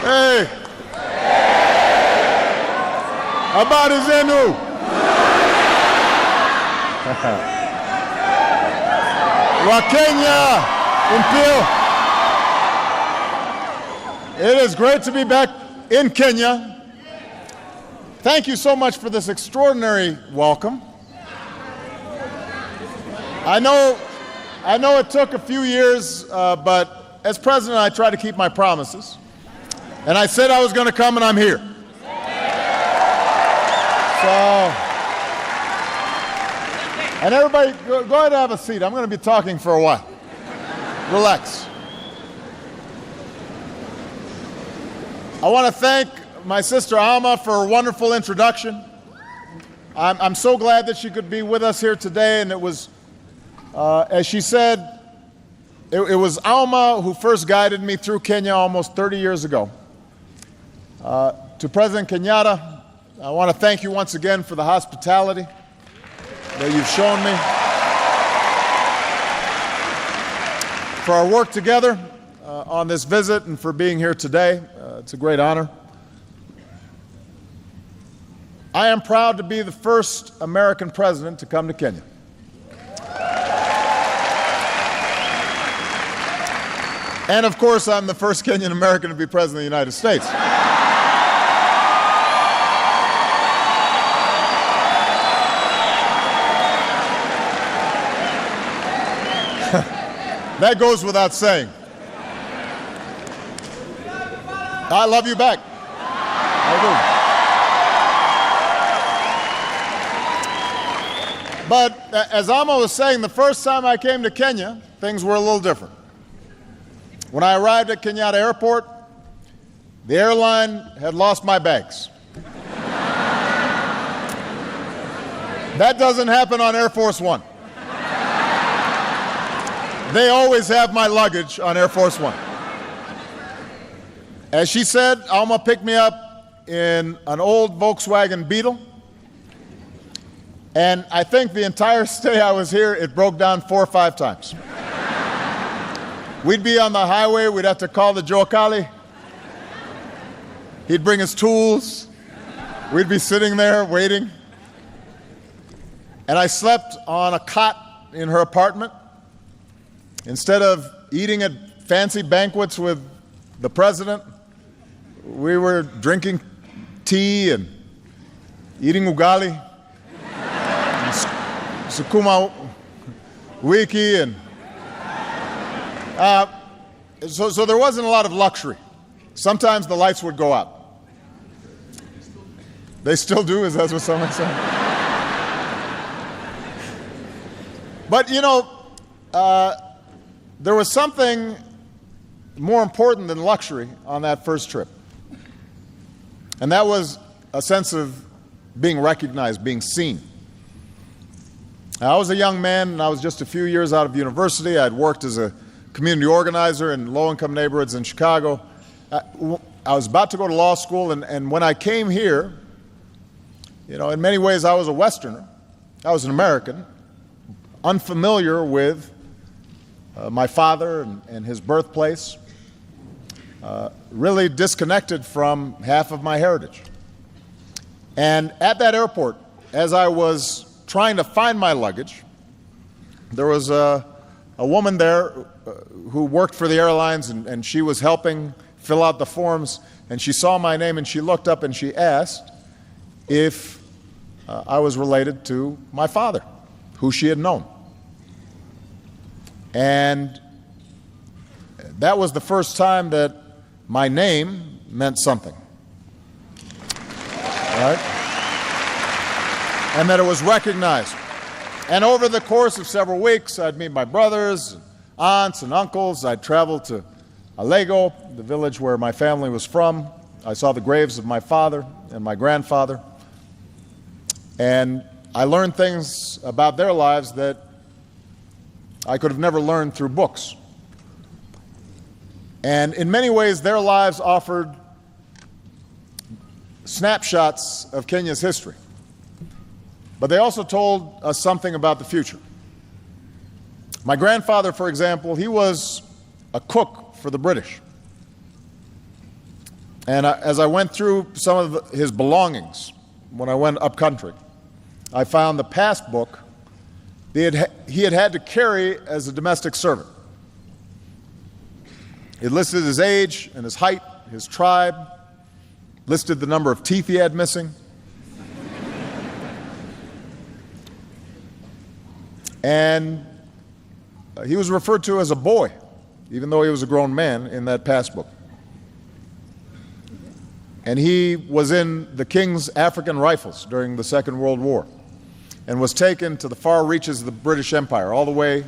Hey! Habari zenu! Wakenya Impio! It is great to be back in Kenya. Thank you so much for this extraordinary welcome. I know it took a few years, but as president, I try to keep my promises. And I said I was going to come, and I'm here. So, and everybody, go ahead and have a seat. I'm going to be talking for a while. Relax. I want to thank my sister Alma for a wonderful introduction. I'm so glad that she could be with us here today, and it was, as she said, it was Alma who first guided me through Kenya almost 30 years ago. To President Kenyatta, I want to thank you once again for the hospitality that you've shown me, for our work together on this visit, and for being here today. It's a great honor. I am proud to be the first American president to come to Kenya. And of course, I'm the first Kenyan American to be president of the United States. That goes without saying. I love you back. I do. But as Alma was saying, the first time I came to Kenya, things were a little different. When I arrived at Kenyatta Airport, the airline had lost my bags. That doesn't happen on Air Force One. They always have my luggage on Air Force One. As she said, Alma picked me up in an old Volkswagen Beetle. And I think the entire stay I was here, it broke down 4 or 5 times. We'd be on the highway, we'd have to call the Joakali. He'd bring his tools. We'd be sitting there waiting. And I slept on a cot in her apartment. Instead of eating at fancy banquets with the president, we were drinking tea and eating ugali, and sukuma wiki, and so there wasn't a lot of luxury. Sometimes the lights would go out. They still do, is that what someone said? But you know, there was something more important than luxury on that first trip. And that was a sense of being recognized, being seen. I was a young man, and I was just a few years out of university. I'd worked as a community organizer in low-income neighborhoods in Chicago. I was about to go to law school, and when I came here, you know, in many ways I was a Westerner. I was an American, unfamiliar with my father and his birthplace, really disconnected from half of my heritage. And at that airport, as I was trying to find my luggage, there was a woman there who worked for the airlines, and she was helping fill out the forms, and she saw my name, and she looked up and she asked if I was related to my father, who she had known. And that was the first time that my name meant something, right? And that it was recognized. And over the course of several weeks, I'd meet my brothers, aunts, and uncles. I'd travel to Alego, the village where my family was from. I saw the graves of my father and my grandfather. And I learned things about their lives that I could have never learned through books. And in many ways, their lives offered snapshots of Kenya's history. But they also told us something about the future. My grandfather, for example, he was a cook for the British. And as I went through some of his belongings when I went up country, I found the passbook he had had to carry as a domestic servant. It listed his age and his height, his tribe, listed the number of teeth he had missing. And he was referred to as a boy, even though he was a grown man in that passbook. And he was in the King's African Rifles during the Second World War and was taken to the far reaches of the British Empire, all the way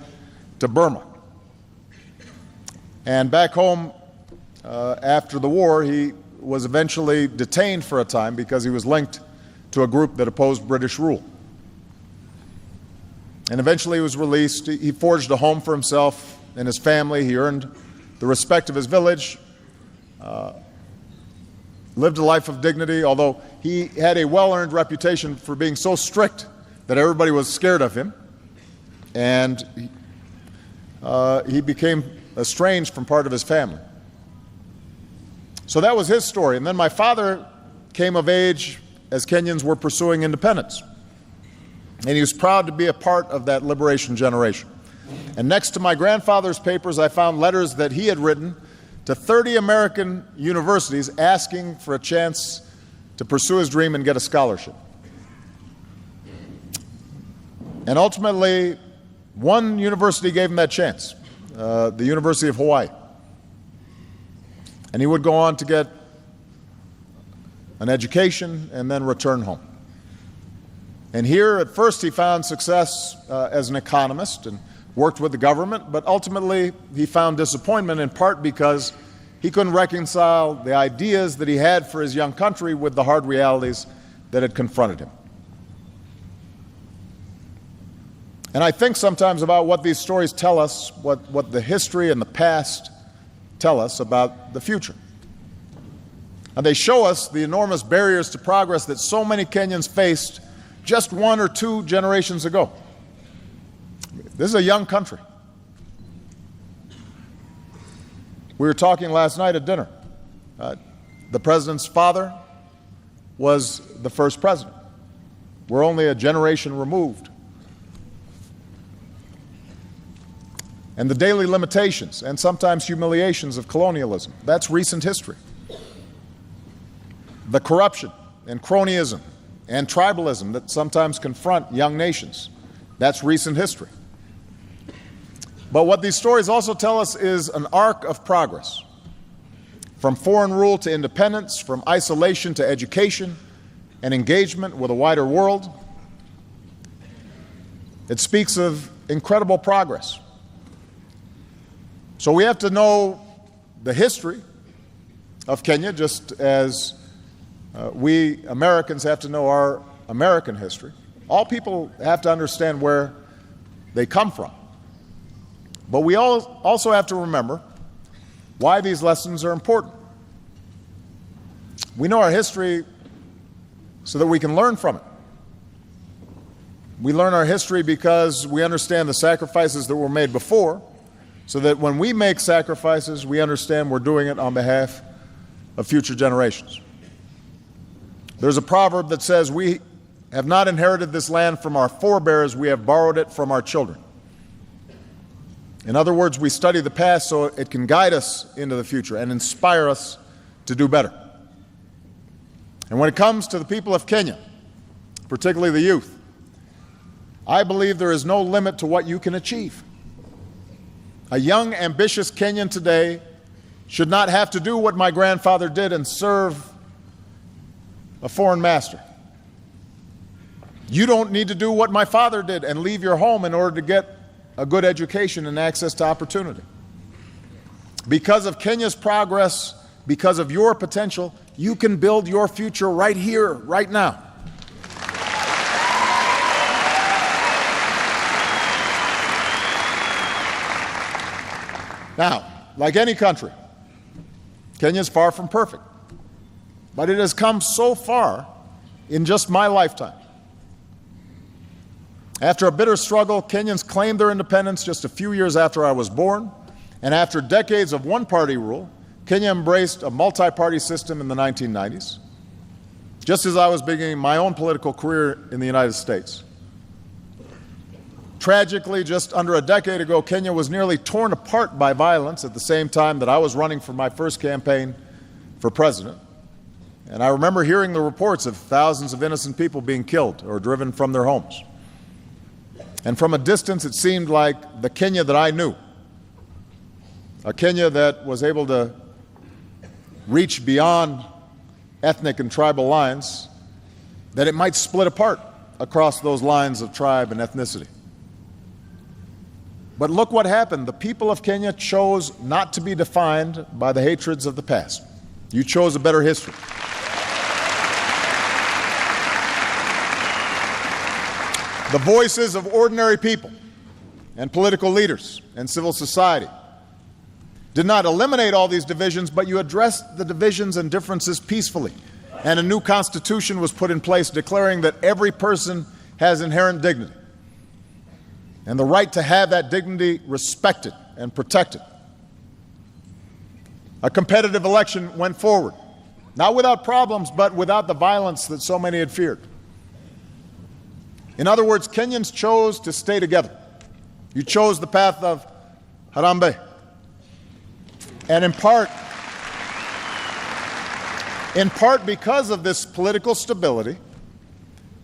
to Burma. And back home, after the war, he was eventually detained for a time because he was linked to a group that opposed British rule. And eventually he was released. He forged a home for himself and his family. He earned the respect of his village, lived a life of dignity, although he had a well-earned reputation for being so strict that everybody was scared of him. And he became estranged from part of his family. So that was his story. And then my father came of age as Kenyans were pursuing independence. And he was proud to be a part of that liberation generation. And next to my grandfather's papers, I found letters that he had written to 30 American universities asking for a chance to pursue his dream and get a scholarship. And ultimately, one university gave him that chance, the University of Hawaii. And he would go on to get an education and then return home. And here, at first, he found success as an economist and worked with the government, but ultimately he found disappointment in part because he couldn't reconcile the ideas that he had for his young country with the hard realities that had confronted him. And I think sometimes about what these stories tell us, what the history and the past tell us about the future. And they show us the enormous barriers to progress that so many Kenyans faced just 1 or 2 generations ago. This is a young country. We were talking last night at dinner. The president's father was the first president. We're only a generation removed. And the daily limitations and sometimes humiliations of colonialism, that's recent history. The corruption and cronyism and tribalism that sometimes confront young nations, that's recent history. But what these stories also tell us is an arc of progress. From foreign rule to independence, from isolation to education and engagement with a wider world. It speaks of incredible progress. So we have to know the history of Kenya, just as we Americans have to know our American history. All people have to understand where they come from. But we also have to remember why these lessons are important. We know our history so that we can learn from it. We learn our history because we understand the sacrifices that were made before, so that when we make sacrifices, we understand we're doing it on behalf of future generations. There's a proverb that says, "We have not inherited this land from our forebears, we have borrowed it from our children." In other words, we study the past so it can guide us into the future and inspire us to do better. And when it comes to the people of Kenya, particularly the youth, I believe there is no limit to what you can achieve. A young, ambitious Kenyan today should not have to do what my grandfather did and serve a foreign master. You don't need to do what my father did and leave your home in order to get a good education and access to opportunity. Because of Kenya's progress, because of your potential, you can build your future right here, right now. Now, like any country, Kenya is far from perfect, but it has come so far in just my lifetime. After a bitter struggle, Kenyans claimed their independence just a few years after I was born, and after decades of one-party rule, Kenya embraced a multi-party system in the 1990s, just as I was beginning my own political career in the United States. Tragically, just under a decade ago, Kenya was nearly torn apart by violence at the same time that I was running for my first campaign for president. And I remember hearing the reports of thousands of innocent people being killed or driven from their homes. And from a distance, it seemed like the Kenya that I knew, a Kenya that was able to reach beyond ethnic and tribal lines, that it might split apart across those lines of tribe and ethnicity. But look what happened. The people of Kenya chose not to be defined by the hatreds of the past. You chose a better history. The voices of ordinary people and political leaders and civil society did not eliminate all these divisions, but you addressed the divisions and differences peacefully. And a new constitution was put in place declaring that every person has inherent dignity and the right to have that dignity respected and protected. A competitive election went forward, not without problems, but without the violence that so many had feared. In other words, Kenyans chose to stay together. You chose the path of Harambee. And in part because of this political stability,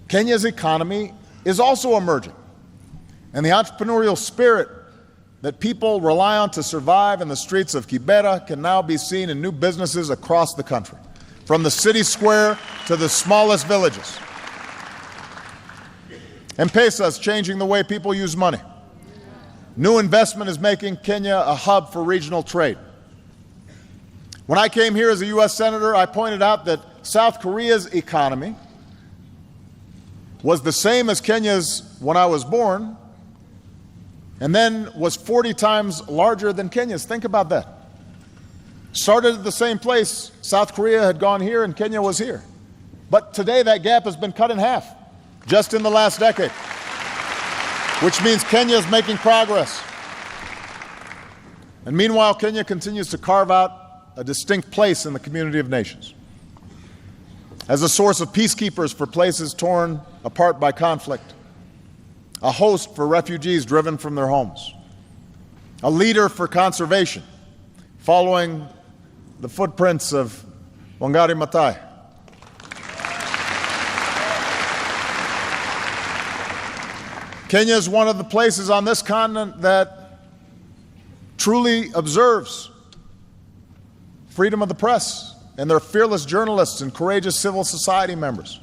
Kenya's economy is also emerging. And the entrepreneurial spirit that people rely on to survive in the streets of Kibera can now be seen in new businesses across the country, from the city square to the smallest villages. M-Pesa is changing the way people use money. New investment is making Kenya a hub for regional trade. When I came here as a U.S. Senator, I pointed out that South Korea's economy was the same as Kenya's when I was born, and then was 40 times larger than Kenya's. Think about that. Started at the same place. South Korea had gone here and Kenya was here. But today that gap has been cut in half, just in the last decade, which means Kenya is making progress. And meanwhile, Kenya continues to carve out a distinct place in the community of nations as a source of peacekeepers for places torn apart by conflict, a host for refugees driven from their homes, a leader for conservation, following the footprints of Wangari Maathai. Kenya is one of the places on this continent that truly observes freedom of the press and their fearless journalists and courageous civil society members.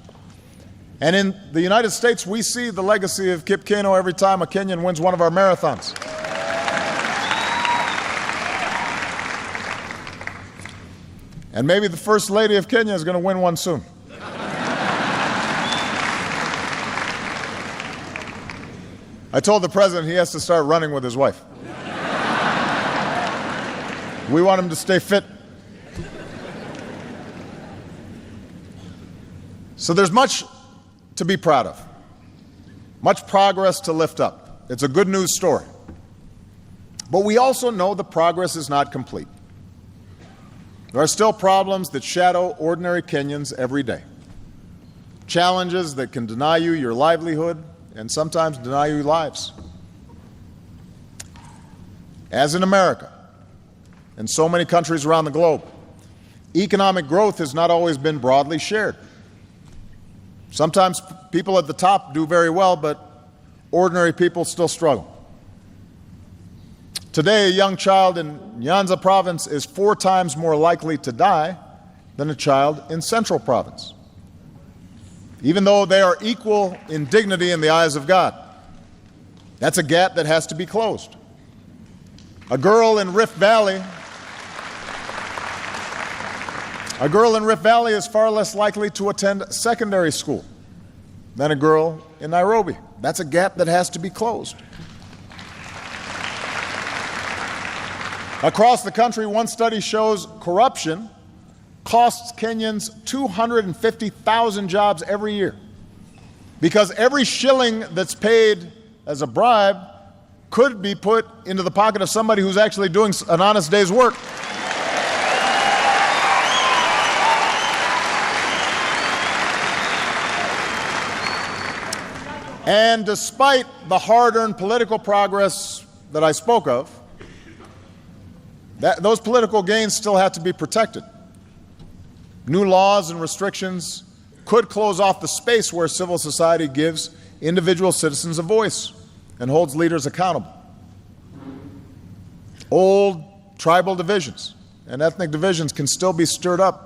And in the United States, we see the legacy of Kip Keino every time a Kenyan wins one of our marathons. And maybe the First Lady of Kenya is going to win one soon. I told the President he has to start running with his wife. We want him to stay fit. So there's much to be proud of, much progress to lift up. It's a good news story. But we also know the progress is not complete. There are still problems that shadow ordinary Kenyans every day. Challenges that can deny you your livelihood and sometimes deny you lives. As in America and so many countries around the globe, economic growth has not always been broadly shared. Sometimes people at the top do very well, but ordinary people still struggle. Today, a young child in Nyanza province is 4 times more likely to die than a child in Central province, even though they are equal in dignity in the eyes of God. That's a gap that has to be closed. A girl in Rift Valley is far less likely to attend secondary school than a girl in Nairobi. That's a gap that has to be closed. Across the country, one study shows corruption costs Kenyans 250,000 jobs every year, because every shilling that's paid as a bribe could be put into the pocket of somebody who's actually doing an honest day's work. And despite the hard-earned political progress that I spoke of, those political gains still have to be protected. New laws and restrictions could close off the space where civil society gives individual citizens a voice and holds leaders accountable. Old tribal divisions and ethnic divisions can still be stirred up.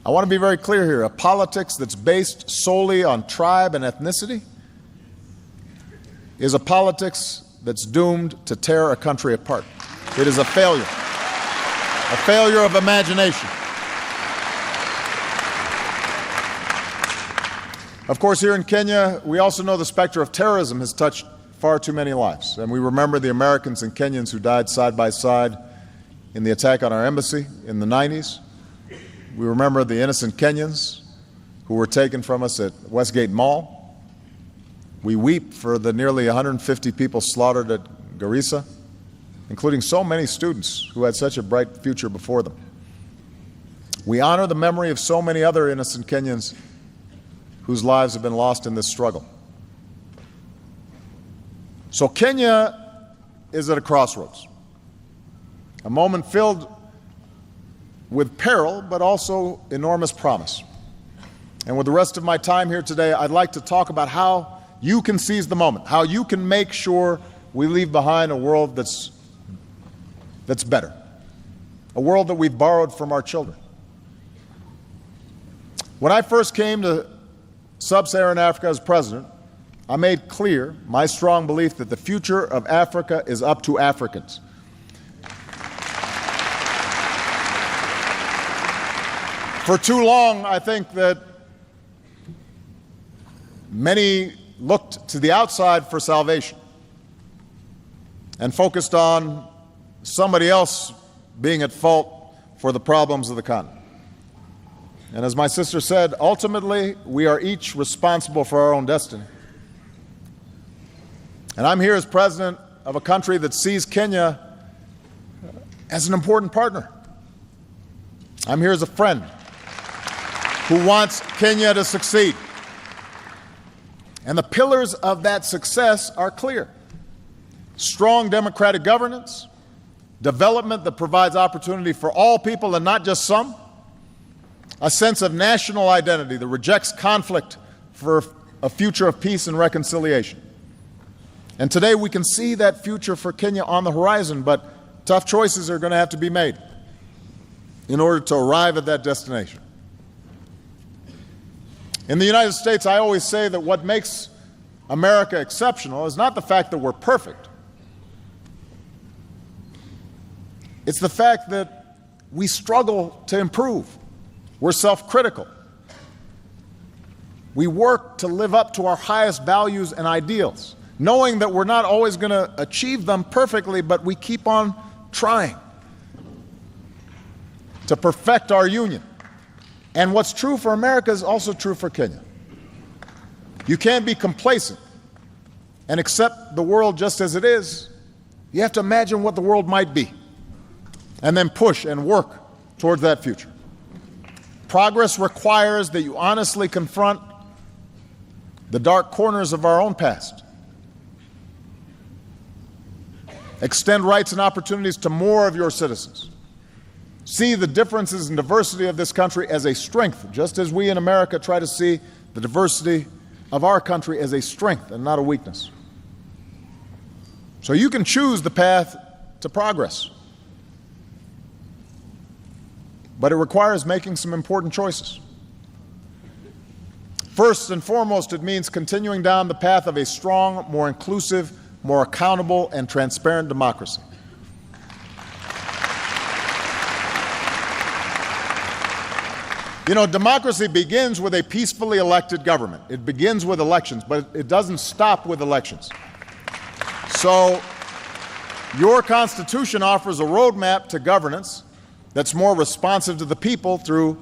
I want to be very clear here. A politics that's based solely on tribe and ethnicity is a politics that's doomed to tear a country apart. It is a failure of imagination. Of course, here in Kenya, we also know the specter of terrorism has touched far too many lives, and we remember the Americans and Kenyans who died side by side in the attack on our embassy in the 90s. We remember the innocent Kenyans who were taken from us at Westgate Mall. We weep for the nearly 150 people slaughtered at Garissa, including so many students who had such a bright future before them. We honor the memory of so many other innocent Kenyans whose lives have been lost in this struggle. So Kenya is at a crossroads, a moment filled with peril, but also enormous promise. And with the rest of my time here today, I'd like to talk about how you can seize the moment, how you can make sure we leave behind a world that's better, a world that we've borrowed from our children. When I first came to Sub-Saharan Africa as president, I made clear my strong belief that the future of Africa is up to Africans. For too long, I think that many looked to the outside for salvation and focused on somebody else being at fault for the problems of the continent. And as my sister said, ultimately, we are each responsible for our own destiny. And I'm here as president of a country that sees Kenya as an important partner. I'm here as a friend who wants Kenya to succeed. And the pillars of that success are clear: strong democratic governance, development that provides opportunity for all people and not just some, a sense of national identity that rejects conflict for a future of peace and reconciliation. And today we can see that future for Kenya on the horizon, but tough choices are going to have to be made in order to arrive at that destination. In the United States, I always say that what makes America exceptional is not the fact that we're perfect. It's the fact that we struggle to improve. We're self-critical. We work to live up to our highest values and ideals, knowing that we're not always going to achieve them perfectly, but we keep on trying to perfect our union. And what's true for America is also true for Kenya. You can't be complacent and accept the world just as it is. You have to imagine what the world might be and then push and work towards that future. Progress requires that you honestly confront the dark corners of our own past, extend rights and opportunities to more of your citizens, see the differences and diversity of this country as a strength, just as we in America try to see the diversity of our country as a strength and not a weakness. So you can choose the path to progress, but it requires making some important choices. First and foremost, it means continuing down the path of a strong, more inclusive, more accountable, and transparent democracy. You know, democracy begins with a peacefully elected government. It begins with elections, but it doesn't stop with elections. So your Constitution offers a roadmap to governance that's more responsive to the people through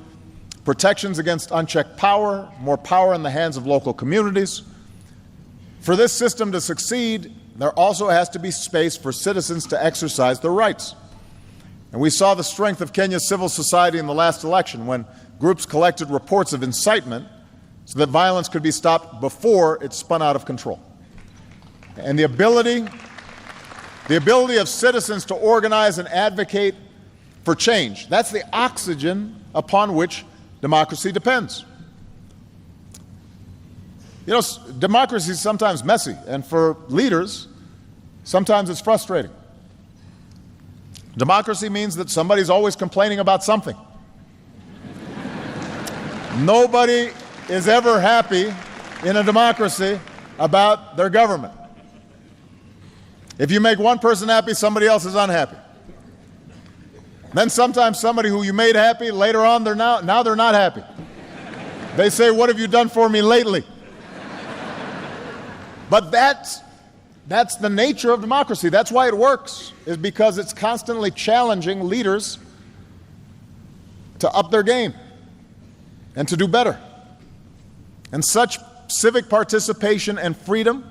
protections against unchecked power, more power in the hands of local communities. For this system to succeed, there also has to be space for citizens to exercise their rights. And we saw the strength of Kenya's civil society in the last election when groups collected reports of incitement so that violence could be stopped before it spun out of control. And the ability of citizens to organize and advocate for change, that's the oxygen upon which democracy depends. You know, democracy is sometimes messy, and for leaders, sometimes it's frustrating. Democracy means that somebody's always complaining about something. Nobody is ever happy in a democracy about their government. If you make one person happy, somebody else is unhappy. Then sometimes somebody who you made happy, later on they're not happy. They say, "What have you done for me lately?" But that's the nature of democracy. That's why it works, is because it's constantly challenging leaders to up their game and to do better. And such civic participation and freedom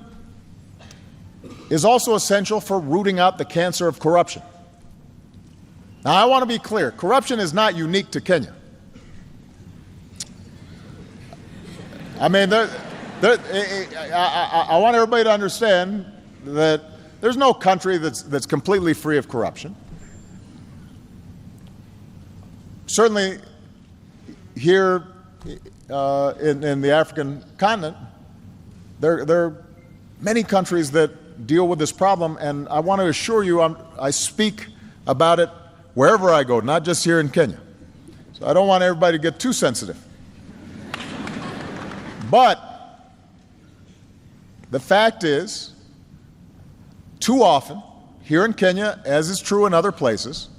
is also essential for rooting out the cancer of corruption. Now, I want to be clear. Corruption is not unique to Kenya. I mean, I want everybody to understand that there's no country that's completely free of corruption. Certainly, here in the African continent, there are many countries that deal with this problem, and I want to assure you I speak about it wherever I go, not just here in Kenya. So I don't want everybody to get too sensitive. But the fact is, too often, here in Kenya, as is true in other places,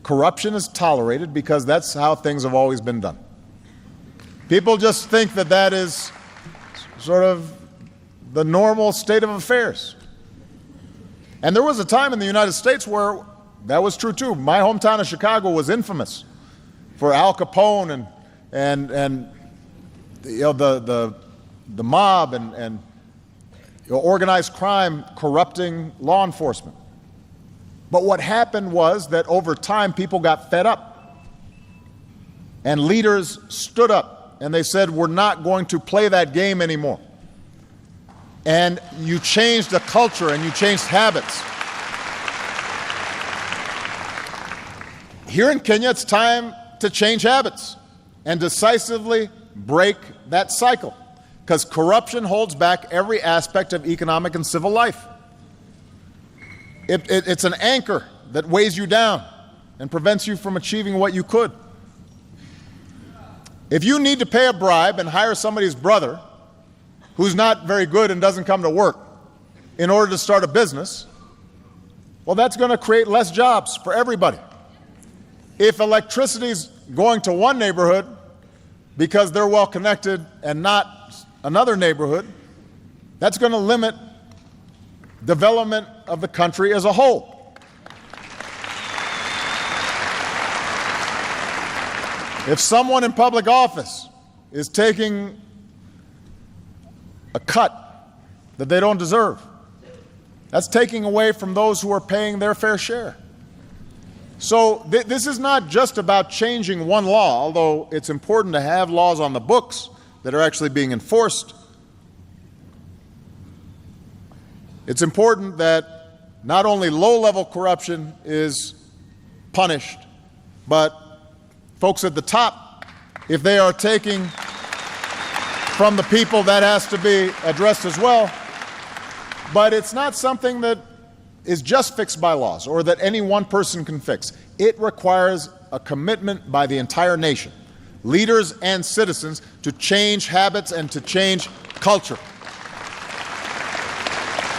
corruption is tolerated because that's how things have always been done. People just think that that is sort of the normal state of affairs. And there was a time in the United States where that was true too. My hometown of Chicago was infamous for Al Capone and you know, the mob and organized crime corrupting law enforcement. But what happened was that over time people got fed up, and leaders stood up and they said, "We're not going to play that game anymore." And you changed the culture and you changed habits. Here in Kenya, it's time to change habits and decisively break that cycle, because corruption holds back every aspect of economic and civil life. It's an anchor that weighs you down and prevents you from achieving what you could. If you need to pay a bribe and hire somebody's brother who's not very good and doesn't come to work in order to start a business, well, that's going to create less jobs for everybody. If electricity is going to one neighborhood because they're well connected and not another neighborhood, that's going to limit development of the country as a whole. If someone in public office is taking a cut that they don't deserve, that's taking away from those who are paying their fair share. So this is not just about changing one law, although it's important to have laws on the books that are actually being enforced. It's important that not only low-level corruption is punished, but folks at the top, if they are taking from the people, that has to be addressed as well. But it's not something that is just fixed by laws or that any one person can fix. It requires a commitment by the entire nation, leaders and citizens, to change habits and to change culture.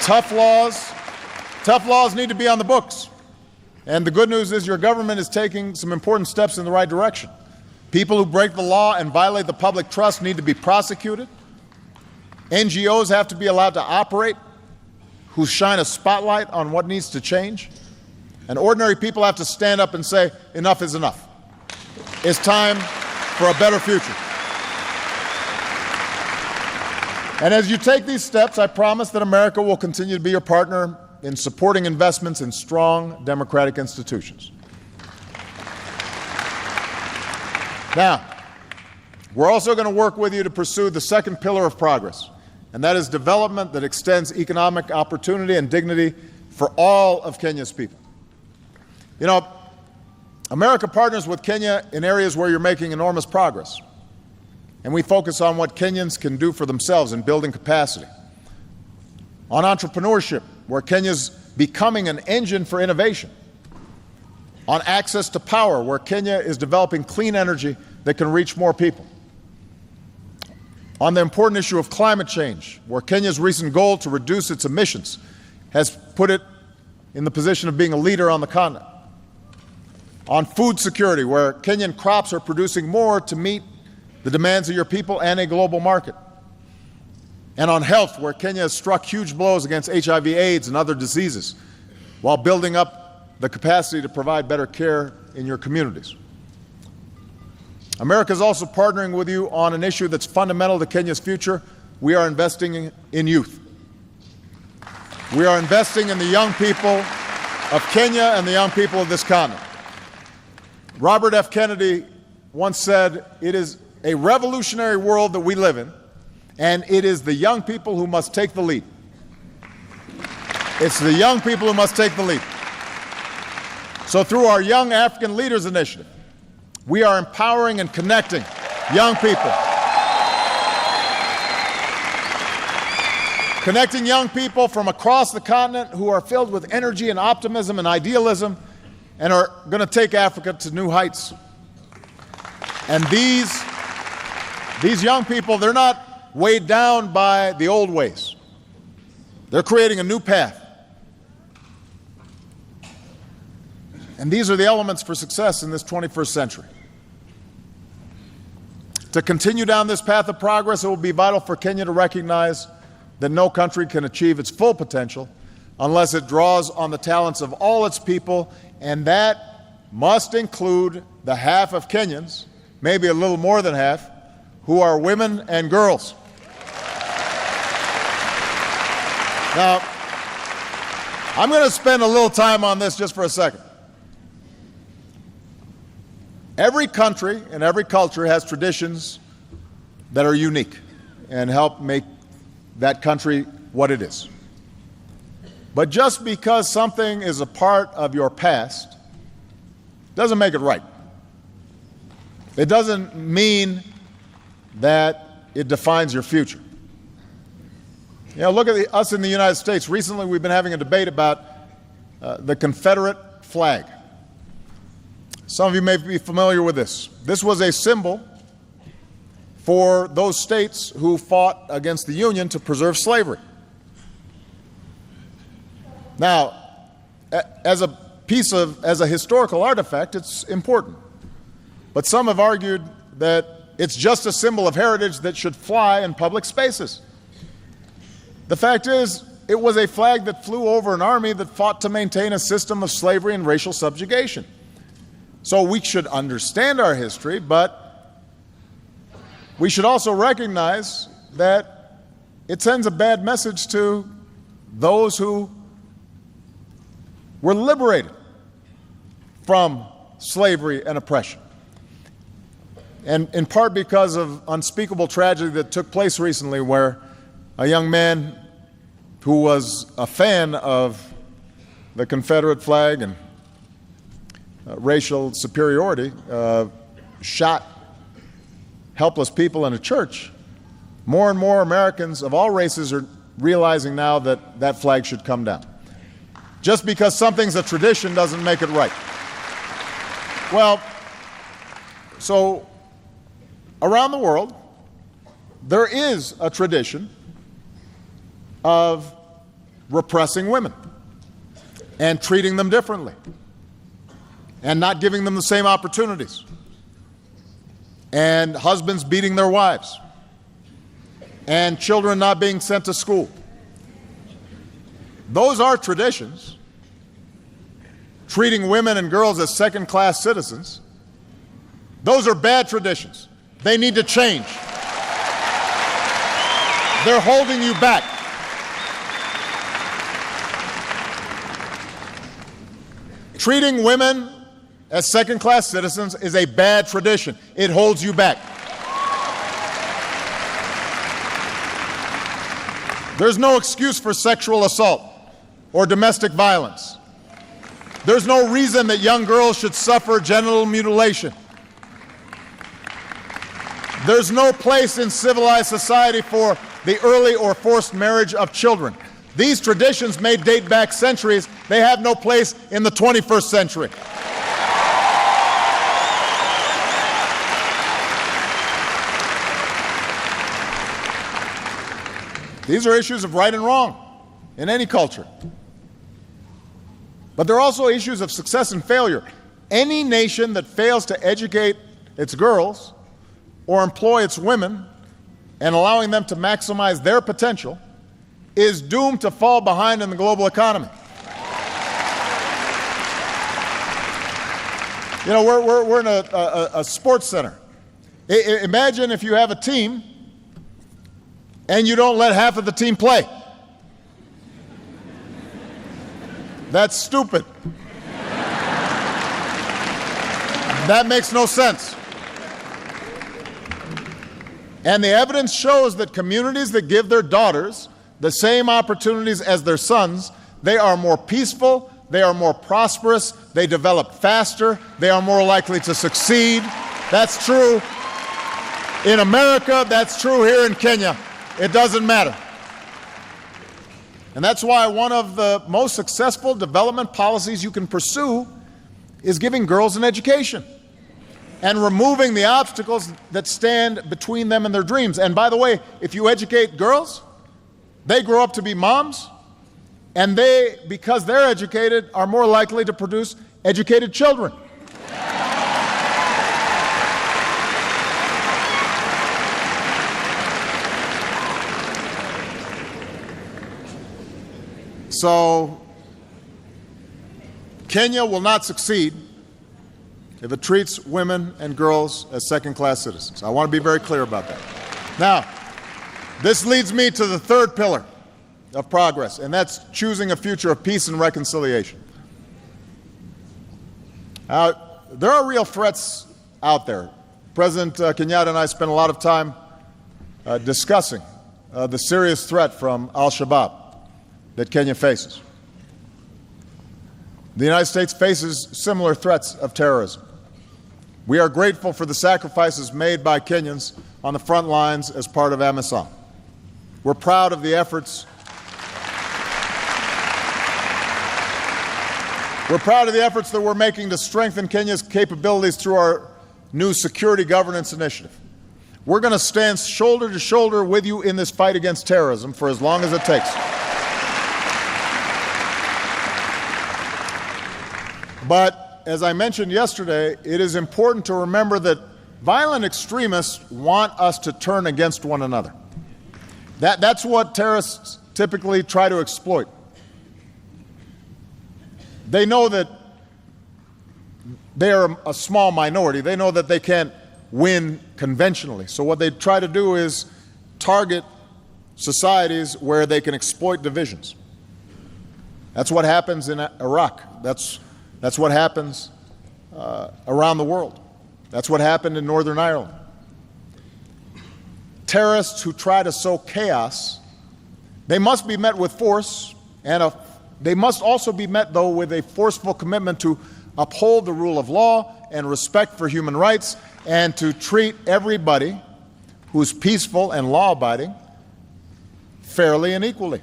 Tough laws need to be on the books. And the good news is your government is taking some important steps in the right direction. People who break the law and violate the public trust need to be prosecuted. NGOs have to be allowed to operate, who shine a spotlight on what needs to change. And ordinary people have to stand up and say, enough is enough. It's time for a better future. And as you take these steps, I promise that America will continue to be your partner in supporting investments in strong democratic institutions. Now, We're also going to work with you to pursue the second pillar of progress, and that is development that extends economic opportunity and dignity for all of Kenya's people. You know, America partners with Kenya in areas where you're making enormous progress, and we focus on what Kenyans can do for themselves in building capacity. On entrepreneurship, where Kenya's becoming an engine for innovation. On access to power, where Kenya is developing clean energy that can reach more people. On the important issue of climate change, where Kenya's recent goal to reduce its emissions has put it in the position of being a leader on the continent. On food security, where Kenyan crops are producing more to meet the demands of your people and a global market. And on health, where Kenya has struck huge blows against HIV, AIDS, and other diseases, while building up the capacity to provide better care in your communities. America is also partnering with you on an issue that's fundamental to Kenya's future. We are investing in youth. We are investing in the young people of Kenya and the young people of this continent. Robert F. Kennedy once said, "It is a revolutionary world that we live in, and it is the young people who must take the lead." It's the young people who must take the lead. So through our Young African Leaders Initiative, we are empowering and connecting young people. Connecting young people from across the continent who are filled with energy and optimism and idealism and are going to take Africa to new heights. And these young people, they're not weighed down by the old ways. They're creating a new path. And these are the elements for success in this 21st century. To continue down this path of progress, it will be vital for Kenya to recognize that no country can achieve its full potential unless it draws on the talents of all its people, and that must include the half of Kenyans, maybe a little more than half, who are women and girls. Now, I'm going to spend a little time on this just for a second. Every country and every culture has traditions that are unique and help make that country what it is. But just because something is a part of your past doesn't make it right. It doesn't mean that it defines your future. You know, look at us in the United States. Recently, we've been having a debate about the Confederate flag. Some of you may be familiar with this. This was a symbol for those states who fought against the Union to preserve slavery. Now, as a historical artifact, it's important. But some have argued that it's just a symbol of heritage that should fly in public spaces. The fact is, it was a flag that flew over an army that fought to maintain a system of slavery and racial subjugation. So we should understand our history, but we should also recognize that it sends a bad message to those who were liberated from slavery and oppression. And in part because of unspeakable tragedy that took place recently, where a young man who was a fan of the Confederate flag and racial superiority shot helpless people in a church, more and more Americans of all races are realizing now that that flag should come down. Just because something's a tradition doesn't make it right. Well, so around the world, there is a tradition of repressing women and treating them differently and not giving them the same opportunities, and husbands beating their wives, and children not being sent to school. Those are traditions. Treating women and girls as second-class citizens, those are bad traditions. They need to change. They're holding you back. Treating women as second-class citizens is a bad tradition. It holds you back. There's no excuse for sexual assault or domestic violence. There's no reason that young girls should suffer genital mutilation. There's no place in civilized society for the early or forced marriage of children. These traditions may date back centuries. They have no place in the 21st century. These are issues of right and wrong in any culture. But they're also issues of success and failure. Any nation that fails to educate its girls or employ its women and allowing them to maximize their potential is doomed to fall behind in the global economy. You know, we're in a sports center. Imagine if you have a team and you don't let half of the team play. That's stupid. That makes no sense. And the evidence shows that communities that give their daughters the same opportunities as their sons, they are more peaceful, they are more prosperous, they develop faster, they are more likely to succeed. That's true in America, that's true here in Kenya. It doesn't matter. And that's why one of the most successful development policies you can pursue is giving girls an education and removing the obstacles that stand between them and their dreams. And by the way, if you educate girls, they grow up to be moms, and they, because they're educated, are more likely to produce educated children. So, Kenya will not succeed if it treats women and girls as second-class citizens. I want to be very clear about that. Now, this leads me to the third pillar of progress, and that's choosing a future of peace and reconciliation. There are real threats out there. President Kenyatta and I spent a lot of time discussing the serious threat from al-Shabaab that Kenya faces. The United States faces similar threats of terrorism. We are grateful for the sacrifices made by Kenyans on the front lines as part of AMISOM. We're proud of the efforts. We're proud of the efforts that we're making to strengthen Kenya's capabilities through our new security governance initiative. We're going to stand shoulder to shoulder with you in this fight against terrorism for as long as it takes. But as I mentioned yesterday, it is important to remember that violent extremists want us to turn against one another. That's what terrorists typically try to exploit. They know that they are a small minority. They know that they can't win conventionally. So what they try to do is target societies where they can exploit divisions. That's what happens in Iraq. That's what happens around the world. That's what happened in Northern Ireland. Terrorists who try to sow chaos, they must be met with force, and they must also be met, though, with a forceful commitment to uphold the rule of law and respect for human rights, and to treat everybody who's peaceful and law-abiding fairly and equally.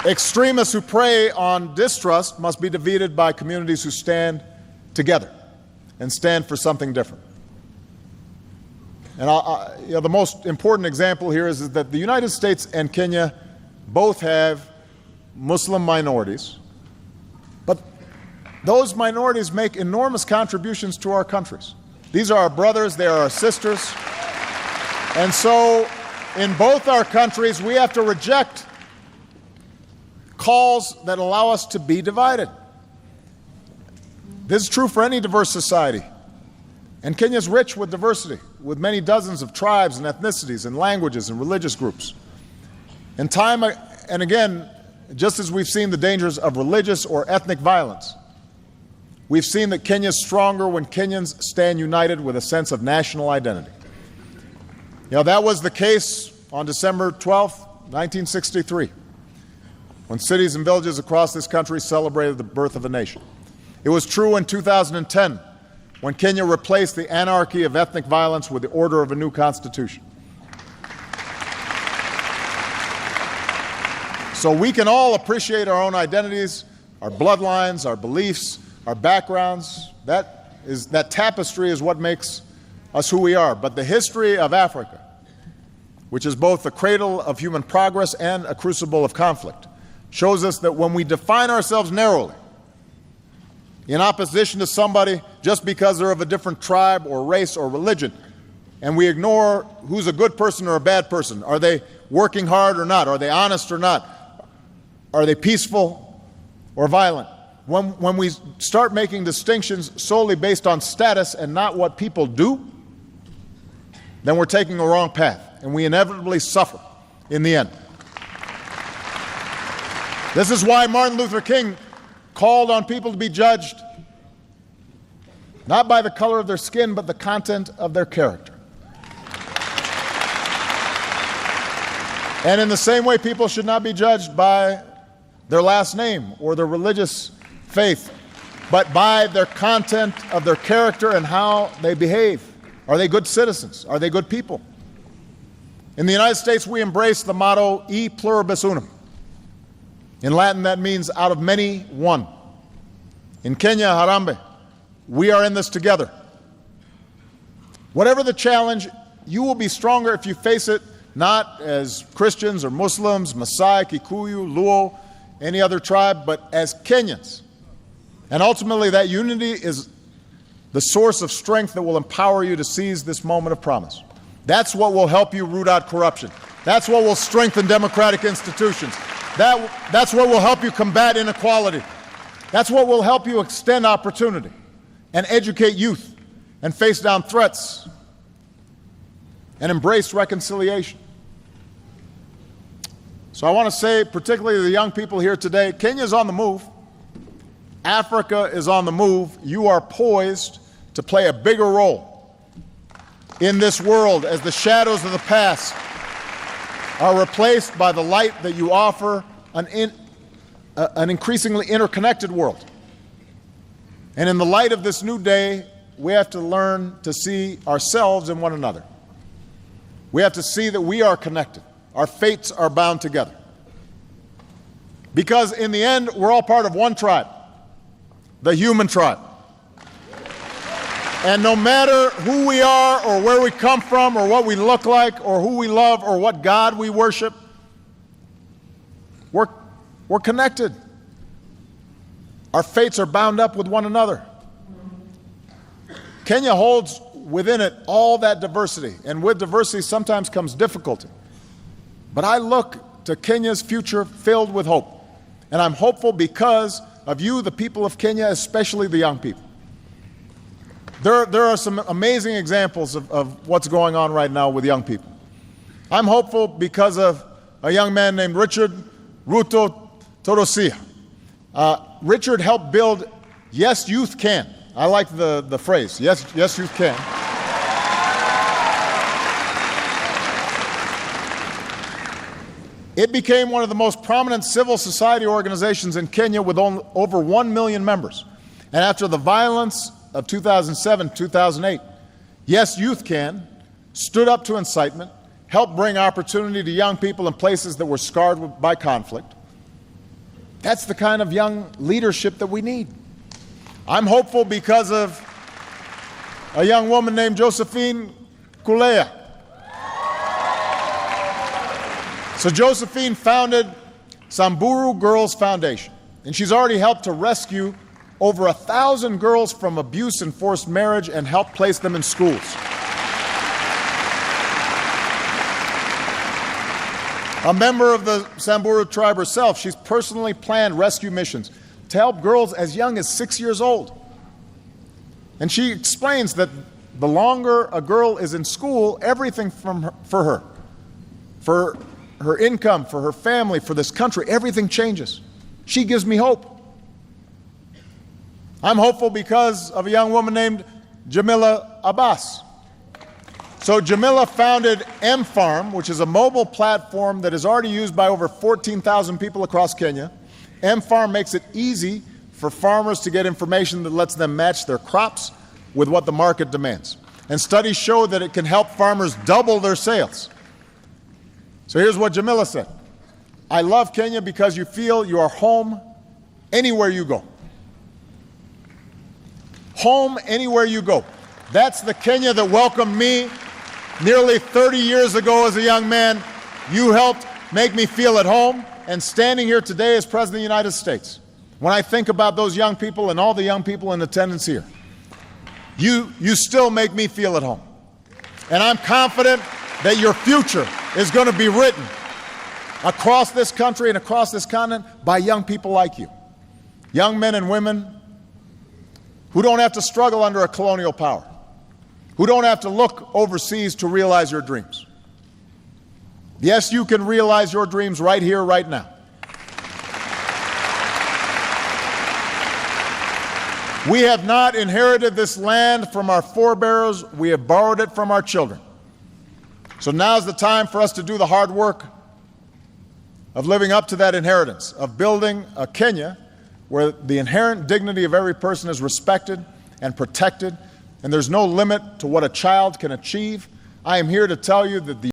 Extremists who prey on distrust must be defeated by communities who stand together and stand for something different. And the most important example here is that the United States and Kenya both have Muslim minorities, but those minorities make enormous contributions to our countries. These are our brothers, they are our sisters, and so in both our countries we have to reject calls that allow us to be divided. This is true for any diverse society. And Kenya is rich with diversity, with many dozens of tribes and ethnicities and languages and religious groups. And time and again, just as we've seen the dangers of religious or ethnic violence, we've seen that Kenya is stronger when Kenyans stand united with a sense of national identity. That was the case on December 12th, 1963, when cities and villages across this country celebrated the birth of a nation. It was true in 2010, when Kenya replaced the anarchy of ethnic violence with the order of a new constitution. So we can all appreciate our own identities, our bloodlines, our beliefs, our backgrounds. That tapestry is what makes us who we are. But the history of Africa, which is both the cradle of human progress and a crucible of conflict, shows us that when we define ourselves narrowly, in opposition to somebody just because they're of a different tribe or race or religion, and we ignore who's a good person or a bad person, are they working hard or not, are they honest or not, are they peaceful or violent, when we start making distinctions solely based on status and not what people do, then we're taking the wrong path, and we inevitably suffer in the end. This is why Martin Luther King called on people to be judged not by the color of their skin, but the content of their character. And in the same way, people should not be judged by their last name or their religious faith, but by their content of their character and how they behave. Are they good citizens? Are they good people? In the United States, we embrace the motto, E pluribus unum. In Latin, that means out of many, one. In Kenya, Harambee, we are in this together. Whatever the challenge, you will be stronger if you face it not as Christians or Muslims, Maasai, Kikuyu, Luo, any other tribe, but as Kenyans. And ultimately, that unity is the source of strength that will empower you to seize this moment of promise. That's what will help you root out corruption. That's what will strengthen democratic institutions. That's what will help you combat inequality. That's what will help you extend opportunity and educate youth and face down threats and embrace reconciliation. So I want to say, particularly to the young people here today, Kenya is on the move. Africa is on the move. You are poised to play a bigger role in this world as the shadows of the past are replaced by the light that you offer an increasingly interconnected world. And in the light of this new day, we have to learn to see ourselves in one another. We have to see that we are connected. Our fates are bound together. Because in the end, we're all part of one tribe, the human tribe. And no matter who we are or where we come from or what we look like or who we love or what God we worship, we're connected. Our fates are bound up with one another. Kenya holds within it all that diversity, and with diversity sometimes comes difficulty. But I look to Kenya's future filled with hope. And I'm hopeful because of you, the people of Kenya, especially the young people. There are some amazing examples of what's going on right now with young people. I'm hopeful because of a young man named Richard Ruto Torosia. Richard helped build Yes, Youth Can. I like the phrase, yes, Youth Can. It became one of the most prominent civil society organizations in Kenya with over 1 million members. And after the violence of 2007, 2008, Yes, Youth Can stood up to incitement, helped bring opportunity to young people in places that were scarred by conflict. That's the kind of young leadership that we need. I'm hopeful because of a young woman named Josephine Kulea. So Josephine founded Samburu Girls Foundation, and she's already helped to rescue over 1,000 girls from abuse and forced marriage and helped place them in schools. A member of the Samburu tribe herself, she's personally planned rescue missions to help girls as young as 6 years old. And she explains that the longer a girl is in school, everything for her income, for her family, for this country, everything changes. She gives me hope. I'm hopeful because of a young woman named Jamila Abbas. So Jamila founded M-Farm, which is a mobile platform that is already used by over 14,000 people across Kenya. M-Farm makes it easy for farmers to get information that lets them match their crops with what the market demands. And studies show that it can help farmers double their sales. So here's what Jamila said. I love Kenya because you feel you are home anywhere you go. Home anywhere you go. That's the Kenya that welcomed me nearly 30 years ago as a young man. You helped make me feel at home, and standing here today as President of the United States, when I think about those young people and all the young people in attendance here, you still make me feel at home. And I'm confident that your future is going to be written across this country and across this continent by young people like you. Young men and women who don't have to struggle under a colonial power, who don't have to look overseas to realize your dreams. Yes, you can realize your dreams right here, right now. We have not inherited this land from our forebears. We have borrowed it from our children. So now's the time for us to do the hard work of living up to that inheritance, of building a Kenya where the inherent dignity of every person is respected and protected, and there's no limit to what a child can achieve. I am here to tell you that the